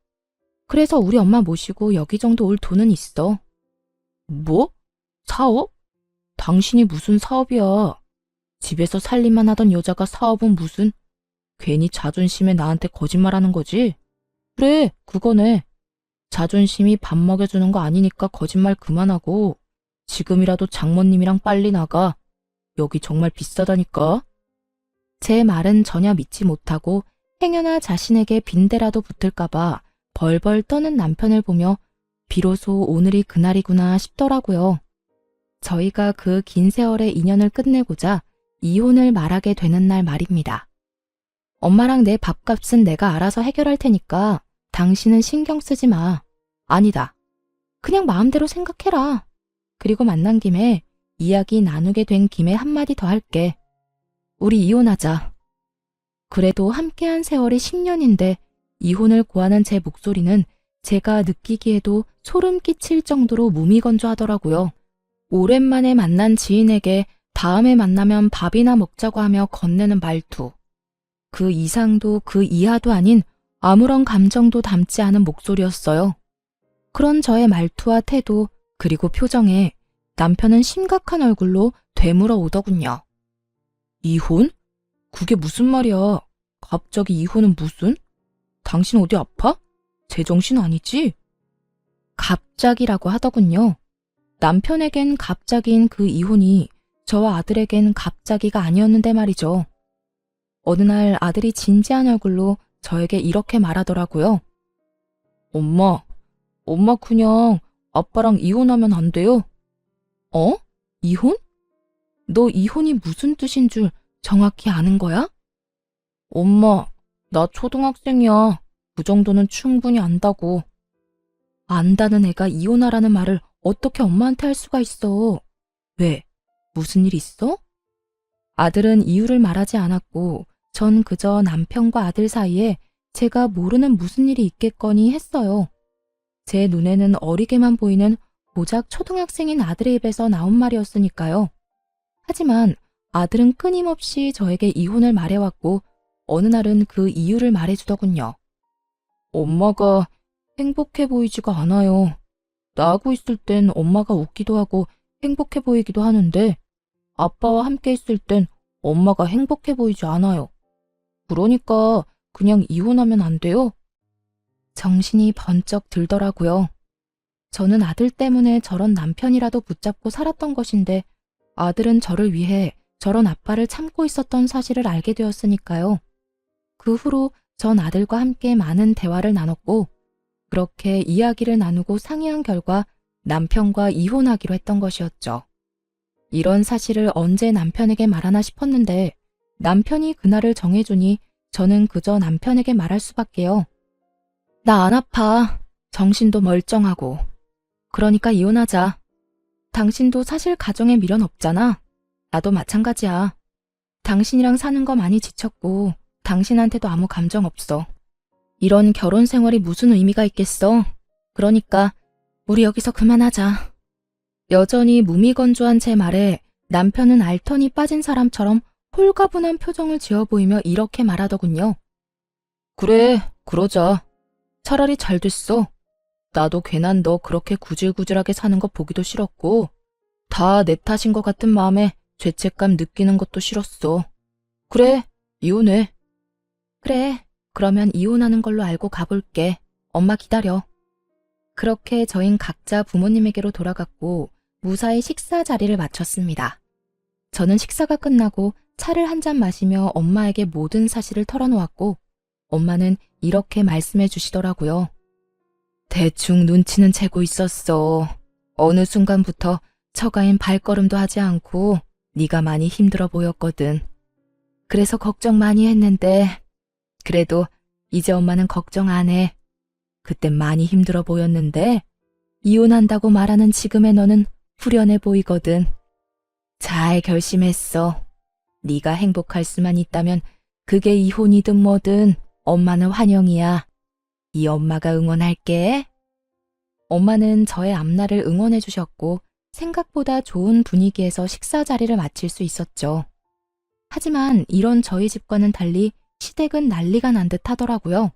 그래서 우리 엄마 모시고 여기 정도 올 돈은 있어. 뭐? 사업? 당신이 무슨 사업이야? 집에서 살림만 하던 여자가 사업은 무슨? 괜히 자존심에 나한테 거짓말하는 거지? 그래, 그거네. 자존심이 밥 먹여주는 거 아니니까 거짓말 그만하고 지금이라도 장모님이랑 빨리 나가. 여기 정말 비싸다니까. 제 말은 전혀 믿지 못하고 행여나 자신에게 빈대라도 붙을까봐 벌벌 떠는 남편을 보며 비로소 오늘이 그날이구나 싶더라고요. 저희가 그 긴 세월의 인연을 끝내고자 이혼을 말하게 되는 날 말입니다. 엄마랑 내 밥값은 내가 알아서 해결할 테니까 당신은 신경 쓰지 마. 아니다. 그냥 마음대로 생각해라. 그리고 만난 김에 이야기 나누게 된 김에 한마디 더 할게. 우리 이혼하자. 그래도 함께한 세월이 10년인데 이혼을 고하는 제 목소리는 제가 느끼기에도 소름 끼칠 정도로 무미건조하더라고요. 오랜만에 만난 지인에게 다음에 만나면 밥이나 먹자고 하며 건네는 말투. 그 이상도 그 이하도 아닌 아무런 감정도 담지 않은 목소리였어요. 그런 저의 말투와 태도 그리고 표정에 남편은 심각한 얼굴로 되물어 오더군요. 이혼? 그게 무슨 말이야? 갑자기 이혼은 무슨? 당신 어디 아파? 제정신 아니지? 갑자기라고 하더군요. 남편에겐 갑자기인 그 이혼이 저와 아들에겐 갑자기가 아니었는데 말이죠. 어느 날 아들이 진지한 얼굴로 저에게 이렇게 말하더라고요. 엄마 그냥 아빠랑 이혼하면 안 돼요? 어? 이혼? 너 이혼이 무슨 뜻인 줄 정확히 아는 거야? 엄마, 나 초등학생이야. 그 정도는 충분히 안다고. 안다는 애가 이혼하라는 말을 어떻게 엄마한테 할 수가 있어? 왜? 무슨 일 있어? 아들은 이유를 말하지 않았고 전 그저 남편과 아들 사이에 제가 모르는 무슨 일이 있겠거니 했어요. 제 눈에는 어리게만 보이는 고작 초등학생인 아들의 입에서 나온 말이었으니까요. 하지만 아들은 끊임없이 저에게 이혼을 말해왔고 어느 날은 그 이유를 말해주더군요. 엄마가 행복해 보이지가 않아요. 나하고 있을 땐 엄마가 웃기도 하고 행복해 보이기도 하는데 아빠와 함께 있을 땐 엄마가 행복해 보이지 않아요. 그러니까 그냥 이혼하면 안 돼요? 정신이 번쩍 들더라고요. 저는 아들 때문에 저런 남편이라도 붙잡고 살았던 것인데 아들은 저를 위해 저런 아빠를 참고 있었던 사실을 알게 되었으니까요. 그 후로 전 아들과 함께 많은 대화를 나눴고 그렇게 이야기를 나누고 상의한 결과 남편과 이혼하기로 했던 것이었죠. 이런 사실을 언제 남편에게 말하나 싶었는데 남편이 그날을 정해주니 저는 그저 남편에게 말할 수밖에요. 나 안 아파. 정신도 멀쩡하고. 그러니까 이혼하자. 당신도 사실 가정에 미련 없잖아. 나도 마찬가지야. 당신이랑 사는 거 많이 지쳤고 당신한테도 아무 감정 없어. 이런 결혼 생활이 무슨 의미가 있겠어. 그러니까 우리 여기서 그만하자. 여전히 무미건조한 제 말에 남편은 알턴이 빠진 사람처럼 홀가분한 표정을 지어 보이며 이렇게 말하더군요. 그래, 그러자. 차라리 잘 됐어. 나도 괜한 너 그렇게 구질구질하게 사는 거 보기도 싫었고 다 내 탓인 것 같은 마음에 죄책감 느끼는 것도 싫었어. 그래, 이혼해. 그래, 그러면 이혼하는 걸로 알고 가볼게. 엄마 기다려. 그렇게 저흰 각자 부모님에게로 돌아갔고 무사히 식사 자리를 마쳤습니다. 저는 식사가 끝나고 차를 한 잔 마시며 엄마에게 모든 사실을 털어놓았고 엄마는 이렇게 말씀해 주시더라고요. 대충 눈치는 채고 있었어. 어느 순간부터 처가인 발걸음도 하지 않고 네가 많이 힘들어 보였거든. 그래서 걱정 많이 했는데 그래도 이제 엄마는 걱정 안 해. 그땐 많이 힘들어 보였는데 이혼한다고 말하는 지금의 너는 후련해 보이거든. 잘 결심했어. 네가 행복할 수만 있다면 그게 이혼이든 뭐든 엄마는 환영이야. 이 엄마가 응원할게. 엄마는 저의 앞날을 응원해 주셨고 생각보다 좋은 분위기에서 식사 자리를 마칠 수 있었죠. 하지만 이런 저희 집과는 달리 시댁은 난리가 난 듯 하더라고요.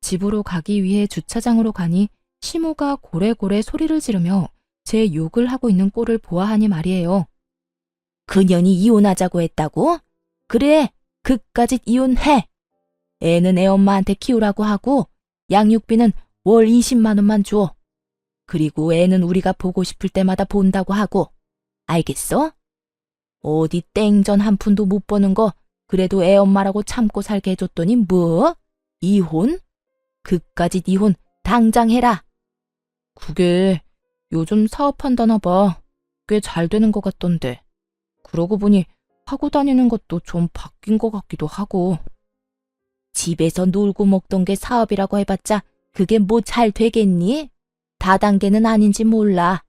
집으로 가기 위해 주차장으로 가니 시모가 고래고래 소리를 지르며 제 욕을 하고 있는 꼴을 보아하니 말이에요. 그년이 이혼하자고 했다고? 그래, 그까짓 이혼해. 애는 애 엄마한테 키우라고 하고 양육비는 월 20만 원만 줘. 그리고 애는 우리가 보고 싶을 때마다 본다고 하고. 알겠어? 어디 땡전 한 푼도 못 버는 거 그래도 애 엄마라고 참고 살게 해줬더니 뭐? 이혼? 그까짓 이혼 당장 해라. 그게 요즘 사업한다나 봐. 꽤 잘 되는 것 같던데. 그러고 보니 하고 다니는 것도 좀 바뀐 것 같기도 하고. 집에서 놀고 먹던 게 사업이라고 해봤자 그게 뭐 잘 되겠니? 다단계는 아닌지 몰라.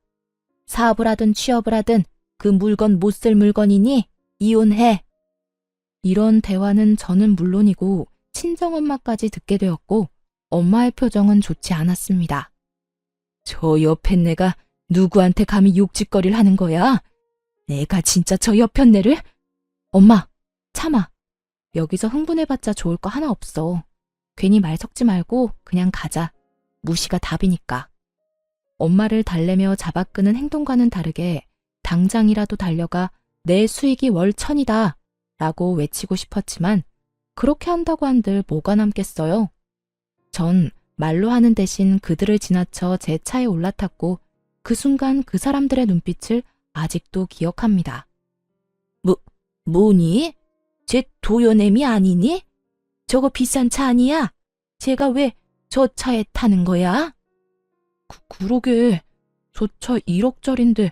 사업을 하든 취업을 하든 그 물건 못 쓸 물건이니 이혼해. 이런 대화는 저는 물론이고 친정엄마까지 듣게 되었고 엄마의 표정은 좋지 않았습니다. 저 옆앤내가 누구한테 감히 욕짓거리를 하는 거야? 내가 진짜 저 옆앤내를? 엄마, 참아. 여기서 흥분해봤자 좋을 거 하나 없어. 괜히 말 섞지 말고 그냥 가자. 무시가 답이니까. 엄마를 달래며 잡아끄는 행동과는 다르게 당장이라도 달려가 내 수익이 월 1,000이다 라고 외치고 싶었지만 그렇게 한다고 한들 뭐가 남겠어요. 전 말로 하는 대신 그들을 지나쳐 제 차에 올라탔고 그 순간 그 사람들의 눈빛을 아직도 기억합니다. 뭐니? 쟤 도연애미 아니니? 저거 비싼 차 아니야? 쟤가 왜 저 차에 타는 거야? 그러게 저 차 1억짜린데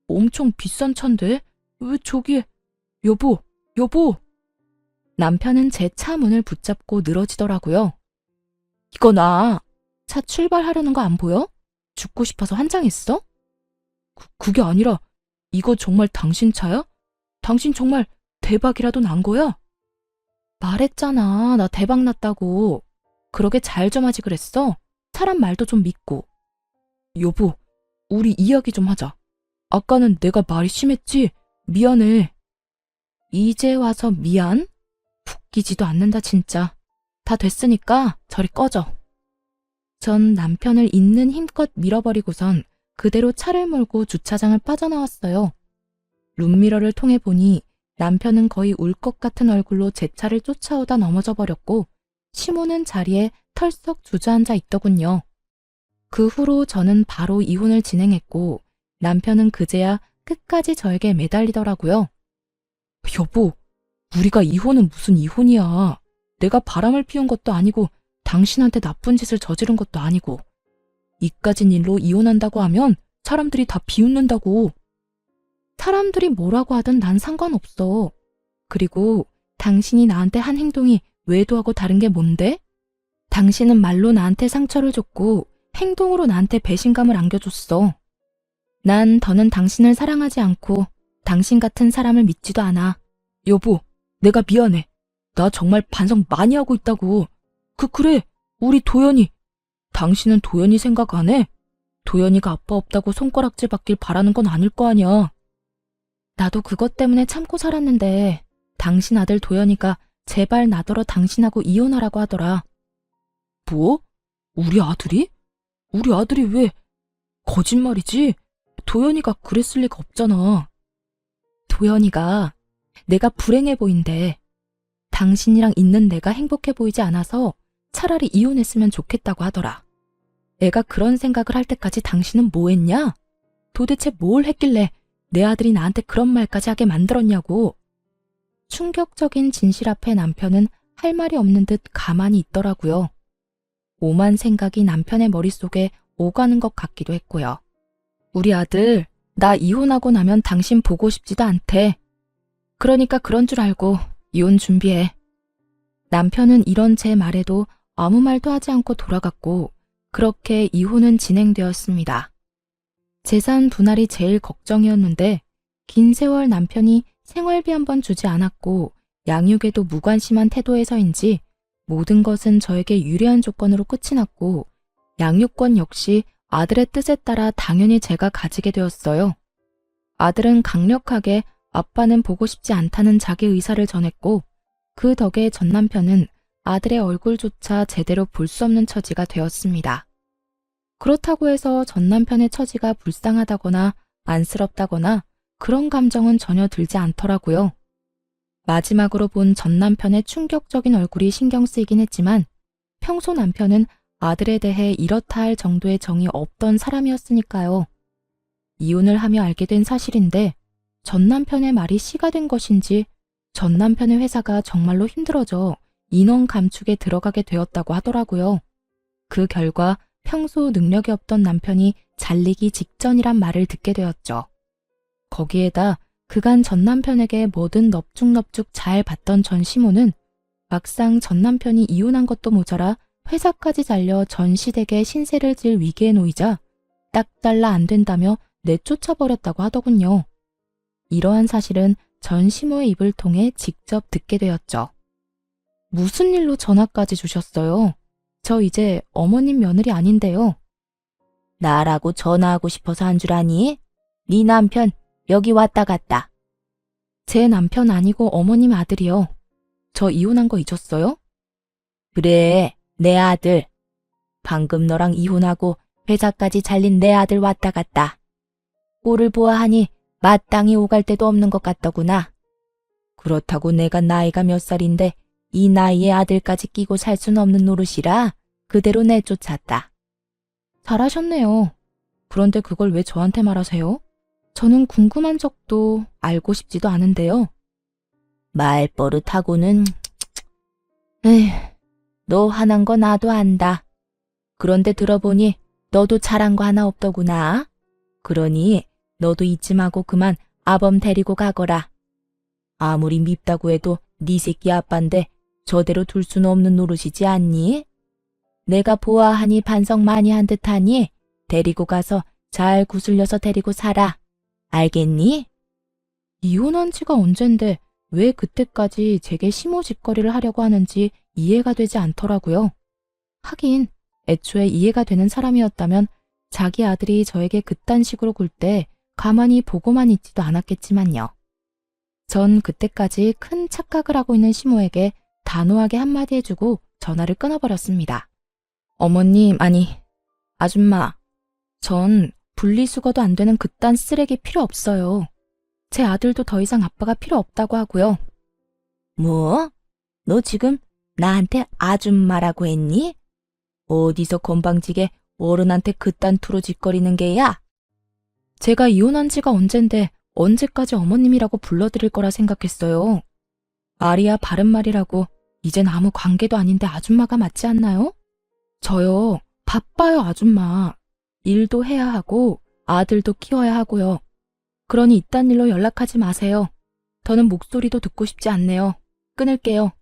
엄청 비싼 차인데 왜 저기에 여보 남편은 제 차 문을 붙잡고 늘어지더라고요. 이거 나 차 출발하려는 거 안 보여? 죽고 싶어서 환장했어? 그게 아니라 이거 정말 당신 차야? 당신 정말 대박이라도 난 거야? 말했잖아 나 대박 났다고. 그러게 잘 좀 하지 그랬어? 사람 말도 좀 믿고. 여보 우리 이야기 좀 하자. 아까는 내가 말이 심했지? 미안해. 이제 와서 미안? 웃기지도 않는다 진짜. 다 됐으니까 저리 꺼져. 전 남편을 있는 힘껏 밀어버리고선 그대로 차를 몰고 주차장을 빠져나왔어요. 룸미러를 통해 보니 남편은 거의 울 것 같은 얼굴로 제 차를 쫓아오다 넘어져 버렸고 시모는 자리에 털썩 주저앉아 있더군요. 그 후로 저는 바로 이혼을 진행했고 남편은 그제야 끝까지 저에게 매달리더라고요. 여보, 우리가 이혼은 무슨 이혼이야. 내가 바람을 피운 것도 아니고 당신한테 나쁜 짓을 저지른 것도 아니고 이까진 일로 이혼한다고 하면 사람들이 다 비웃는다고. 사람들이 뭐라고 하든 난 상관없어. 그리고 당신이 나한테 한 행동이 외도하고 다른 게 뭔데? 당신은 말로 나한테 상처를 줬고 행동으로 나한테 배신감을 안겨줬어. 난 더는 당신을 사랑하지 않고 당신 같은 사람을 믿지도 않아. 여보, 내가 미안해. 나 정말 반성 많이 하고 있다고. 그래, 우리 도연이. 당신은 도연이 생각 안 해? 도연이가 아빠 없다고 손가락질 받길 바라는 건 아닐 거 아니야. 나도 그것 때문에 참고 살았는데 당신 아들 도연이가 제발 나더러 당신하고 이혼하라고 하더라. 뭐? 우리 아들이? 우리 아들이 왜? 거짓말이지? 도연이가 그랬을 리가 없잖아. 도연이가 내가 불행해 보인대. 당신이랑 있는 내가 행복해 보이지 않아서 차라리 이혼했으면 좋겠다고 하더라. 애가 그런 생각을 할 때까지 당신은 뭐 했냐? 도대체 뭘 했길래 내 아들이 나한테 그런 말까지 하게 만들었냐고. 충격적인 진실 앞에 남편은 할 말이 없는 듯 가만히 있더라고요. 오만 생각이 남편의 머릿속에 오가는 것 같기도 했고요. 우리 아들, 나 이혼하고 나면 당신 보고 싶지도 않대. 그러니까 그런 줄 알고 이혼 준비해. 남편은 이런 제 말에도 아무 말도 하지 않고 돌아갔고 그렇게 이혼은 진행되었습니다. 재산 분할이 제일 걱정이었는데 긴 세월 남편이 생활비 한 번 주지 않았고 양육에도 무관심한 태도에서인지 모든 것은 저에게 유리한 조건으로 끝이 났고 양육권 역시 아들의 뜻에 따라 당연히 제가 가지게 되었어요. 아들은 강력하게 아빠는 보고 싶지 않다는 자기 의사를 전했고 그 덕에 전 남편은 아들의 얼굴조차 제대로 볼 수 없는 처지가 되었습니다. 그렇다고 해서 전 남편의 처지가 불쌍하다거나 안쓰럽다거나 그런 감정은 전혀 들지 않더라고요. 마지막으로 본 전 남편의 충격적인 얼굴이 신경 쓰이긴 했지만 평소 남편은 아들에 대해 이렇다 할 정도의 정이 없던 사람이었으니까요. 이혼을 하며 알게 된 사실인데 전 남편의 말이 씨가 된 것인지 전 남편의 회사가 정말로 힘들어져 인원 감축에 들어가게 되었다고 하더라고요. 그 결과 평소 능력이 없던 남편이 잘리기 직전이란 말을 듣게 되었죠. 거기에다 그간 전 남편에게 뭐든 넙죽넙죽 잘 받던 전 시모는 막상 전 남편이 이혼한 것도 모자라 회사까지 잘려 전 시댁에 신세를 질 위기에 놓이자 딱 달라 안 된다며 내쫓아버렸다고 하더군요. 이러한 사실은 전 시모의 입을 통해 직접 듣게 되었죠. 무슨 일로 전화까지 주셨어요? 저 이제 어머님 며느리 아닌데요. 나라고 전화하고 싶어서 한 줄 아니? 네 남편 여기 왔다 갔다. 제 남편 아니고 어머님 아들이요. 저 이혼한 거 잊었어요? 그래, 내 아들. 방금 너랑 이혼하고 회사까지 잘린 내 아들 왔다 갔다. 꼴을 보아하니 마땅히 오갈 데도 없는 것 같더구나. 그렇다고 내가 나이가 몇 살인데 이 나이에 아들까지 끼고 살 순 없는 노릇이라 그대로 내쫓았다. 잘하셨네요. 그런데 그걸 왜 저한테 말하세요? 저는 궁금한 적도 알고 싶지도 않은데요. 말버릇하고는... 에휴, 너 화난 거 나도 안다. 그런데 들어보니 너도 잘한 거 하나 없더구나. 그러니 너도 잊지 마고 그만 아범 데리고 가거라. 아무리 밉다고 해도 네 새끼 아빠인데 저대로 둘 수는 없는 노릇이지 않니? 내가 보아하니 반성 많이 한 듯하니 데리고 가서 잘 구슬려서 데리고 살아. 알겠니? 이혼한 지가 언젠데 왜 그때까지 제게 시모짓거리를 하려고 하는지 이해가 되지 않더라고요. 하긴 애초에 이해가 되는 사람이었다면 자기 아들이 저에게 그딴 식으로 굴 때 가만히 보고만 있지도 않았겠지만요. 전 그때까지 큰 착각을 하고 있는 시모에게 단호하게 한마디 해주고 전화를 끊어버렸습니다. 어머님, 아니, 아줌마, 전 분리수거도 안 되는 그딴 쓰레기 필요 없어요. 제 아들도 더 이상 아빠가 필요 없다고 하고요. 뭐? 너 지금 나한테 아줌마라고 했니? 어디서 건방지게 어른한테 그딴 투로 짓거리는 게야? 제가 이혼한 지가 언젠데 언제까지 어머님이라고 불러드릴 거라 생각했어요. 말이야 바른 말이라고 이젠 아무 관계도 아닌데 아줌마가 맞지 않나요? 저요, 바빠요 아줌마. 일도 해야 하고 아들도 키워야 하고요. 그러니 이딴 일로 연락하지 마세요. 더는 목소리도 듣고 싶지 않네요. 끊을게요.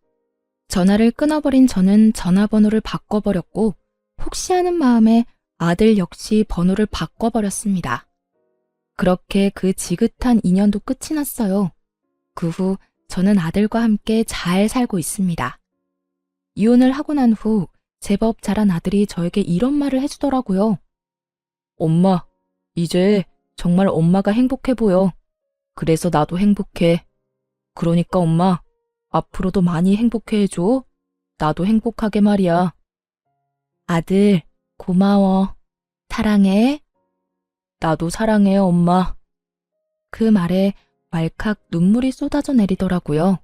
전화를 끊어버린 저는 전화번호를 바꿔버렸고 혹시 하는 마음에 아들 역시 번호를 바꿔버렸습니다. 그렇게 그 지긋한 인연도 끝이 났어요. 그 후 저는 아들과 함께 잘 살고 있습니다. 이혼을 하고 난 후 제법 자란 아들이 저에게 이런 말을 해주더라고요. 엄마, 이제 정말 엄마가 행복해 보여. 그래서 나도 행복해. 그러니까 엄마, 앞으로도 많이 행복해 해줘. 나도 행복하게 말이야. 아들, 고마워. 사랑해. 나도 사랑해, 엄마. 그 말에 왈칵 눈물이 쏟아져 내리더라고요.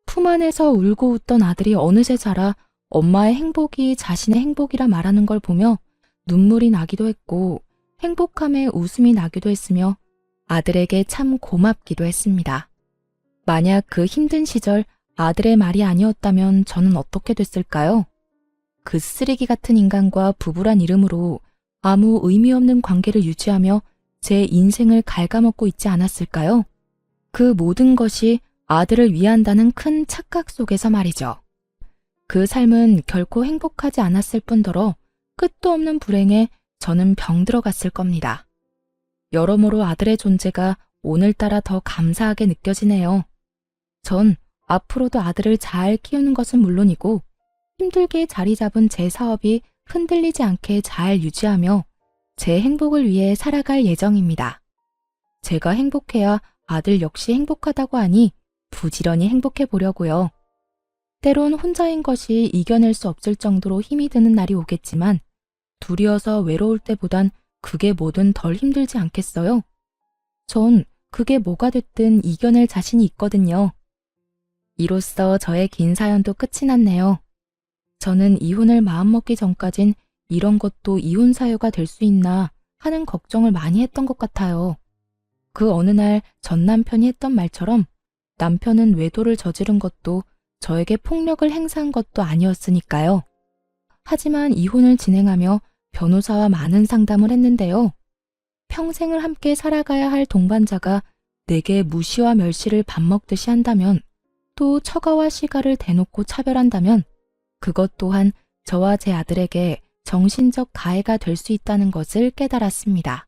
품 안에서 울고 웃던 아들이 어느새 자라 엄마의 행복이 자신의 행복이라 말하는 걸 보며 눈물이 나기도 했고 행복함에 웃음이 나기도 했으며 아들에게 참 고맙기도 했습니다. 만약 그 힘든 시절 아들의 말이 아니었다면 저는 어떻게 됐을까요? 그 쓰레기 같은 인간과 부부란 이름으로 아무 의미 없는 관계를 유지하며 제 인생을 갉아먹고 있지 않았을까요? 그 모든 것이 아들을 위한다는 큰 착각 속에서 말이죠. 그 삶은 결코 행복하지 않았을 뿐더러 끝도 없는 불행에 저는 병들어갔을 겁니다. 여러모로 아들의 존재가 오늘따라 더 감사하게 느껴지네요. 전 앞으로도 아들을 잘 키우는 것은 물론이고 힘들게 자리 잡은 제 사업이 흔들리지 않게 잘 유지하며 제 행복을 위해 살아갈 예정입니다. 제가 행복해야 아들 역시 행복하다고 하니 부지런히 행복해 보려고요. 때론 혼자인 것이 이겨낼 수 없을 정도로 힘이 드는 날이 오겠지만 둘이어서 외로울 때보단 그게 뭐든 덜 힘들지 않겠어요? 전 그게 뭐가 됐든 이겨낼 자신이 있거든요. 이로써 저의 긴 사연도 끝이 났네요. 저는 이혼을 마음먹기 전까진 이런 것도 이혼 사유가 될 수 있나 하는 걱정을 많이 했던 것 같아요. 그 어느 날 전 남편이 했던 말처럼 남편은 외도를 저지른 것도 저에게 폭력을 행사한 것도 아니었으니까요. 하지만 이혼을 진행하며 변호사와 많은 상담을 했는데요. 평생을 함께 살아가야 할 동반자가 내게 무시와 멸시를 밥 먹듯이 한다면, 또 처가와 시가를 대놓고 차별한다면 그것 또한 저와 제 아들에게 정신적 가해가 될 수 있다는 것을 깨달았습니다.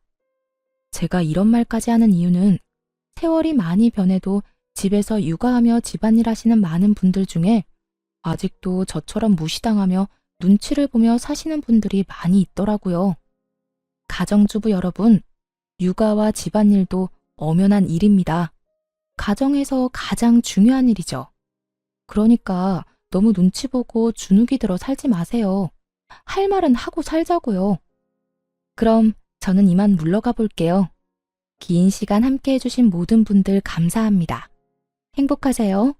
제가 이런 말까지 하는 이유는 세월이 많이 변해도 집에서 육아하며 집안일 하시는 많은 분들 중에 아직도 저처럼 무시당하며 눈치를 보며 사시는 분들이 많이 있더라고요. 가정주부 여러분, 육아와 집안일도 엄연한 일입니다. 가정에서 가장 중요한 일이죠. 그러니까 너무 눈치 보고 주눅이 들어 살지 마세요. 할 말은 하고 살자고요. 그럼 저는 이만 물러가 볼게요. 긴 시간 함께 해주신 모든 분들 감사합니다. 행복하세요.